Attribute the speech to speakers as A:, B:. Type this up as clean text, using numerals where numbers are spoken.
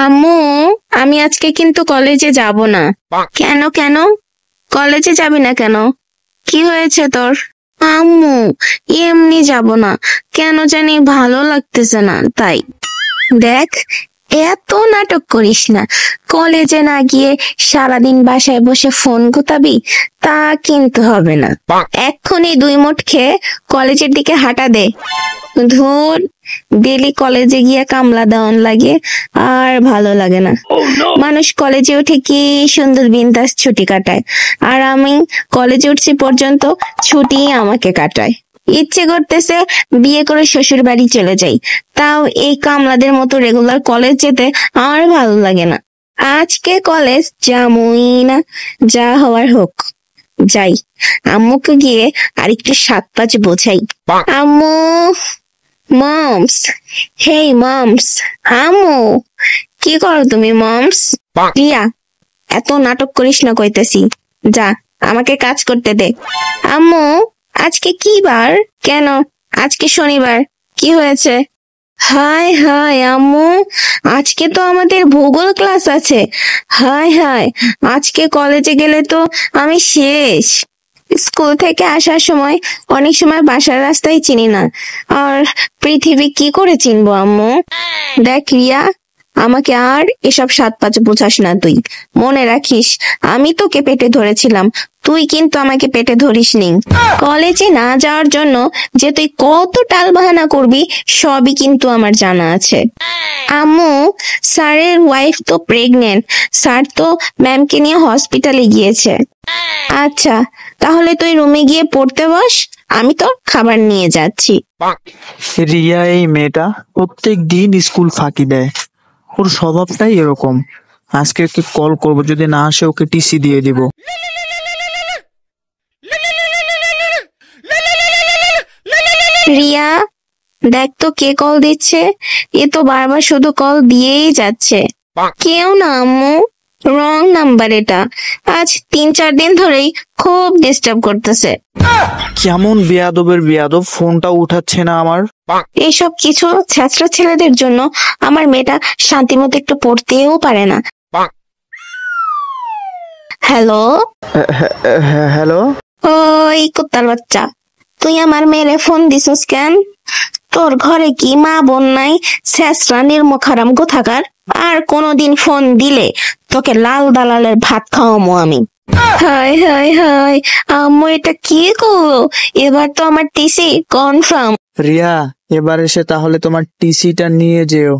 A: আম্মু, আমি আজকে কিন্তু কলেজে যাব না। কেন কেন? কলেজে যাবি না কেন? কি হয়েছে তোর? আম্মু, এমনি যাব না, কেন জানি ভালো লাগতেছে না তাই। দেখ, এত নাটক করিস না। কলেজে না গিয়ে সারাদিন বাসায় বসে ফোন গুতাবি, তা কিন্তু হবে না। এক্ষুনি 2 মুঠ খেয়ে কলেজের দিকে হাঁটা দে। ধুর, ডেলি কলেজে গিয়ে কামলা দেওয়ান লাগে, আর ভালো লাগে না। মানুষ কলেজে উঠে কি সুন্দর বিন্দাস ছুটি কাটায়, আর আমি কলেজে উঠছি পর্যন্ত ছুটি আমাকে কাটায়। ইচ্ছে করতেছে বিয়ে করে শ্বশুর বাড়ি চলে যাই, তাও এই কামলাদের মতো রেগুলার কলেজ যেতে আর ভালো লাগে না। আজকে কলেজ যামই না, যা হওয়ার হোক। যাই, আম্মুকে গিয়ে আরেকটু 7-5 বোঝাই। আম্মু, মমস, হেই মমস, আম্মু, কি করো তুমি মমস? রিয়া, এত নাটক করিস না কইতেছি, যা আমাকে কাজ করতে দে। আম্মু, আজকে কি বার? কেন আজকে শনিবার, কি হয়েছে? হায় হায় আম্মু, আজকে তো আমাদের ভূগোল ক্লাস আছে। হায় হায়, আজকে কলেজে গেলে তো আমি শেষ। স্কুল থেকে আসার সময় অনেক সময় বাসার রাস্তায় চিনি না, আর পৃথিবী কি করে চিনবো আম্মু? দেখ রিয়া, আমাকে আর এসব 7-5 বোঝাস না তুই। মনে রাখিস, আমি তোকে পেটে ধরেছিলাম, তুই কিন্তু আমাকে পেটে ধরিসনি। কলেজে না যাওয়ার জন্য যে তুই কত টালবাহানা করবি, সবই কিন্তু আমার জানা আছে। আম্মু, স্যারের ওয়াইফ তো প্রেগনেন্ট, স্যার তো ম্যামকে নিয়ে হসপিটালে গিয়েছে। আচ্ছা, তাহলে তুই রুমে গিয়ে পড়তে বস, আমি তো খাবার নিয়ে যাচ্ছি।
B: রিয়া এই মেয়েটা প্রত্যেক দিন স্কুল ফাঁকি দেয়, ওর স্বভাবটাই এরকম। আজকে ওকে কল করবো, যদি না আসে ওকে টিসি দিয়ে দিব।
A: রিয়া, দেখ তো কে কল দিচ্ছে। এ তো বারবার শুধু কল দিয়েই যাচ্ছে। কেউ না আম্মু, রং নাম্বার এটা। আজ 3-4 দিন ধরেই খুব ডিস্টার্ব করতেছে।
B: কেমন বেয়াদবের বেয়াদব, ফোনটা উঠাচ্ছে না আমার।
A: এইসব কিছু ছেঁচড়া ছেলেদের জন্য আমার মেয়েটা শান্তিমতো একটু পড়তেও পারে না। Hello,
B: hello.
A: ওই কুত্তার বাচ্চা, তুই আমার মেয়েরে ফোন দিছিস কেন? তোর ঘরে কি মা বোন নাই? ছেঁচড়া নির্মুখ হারাম কোথাকার। আর কোনোদিন ফোন দিলে তোকে লাল দালালের ভাত খাওয়ামো আমি। হায় হায় হায়, আম্মু এটা কি করলো? এবার তো আমার টিসি কনফার্ম।
B: রিয়া, এবার এসে তাহলে তোমার টিসিটা নিয়ে যেও।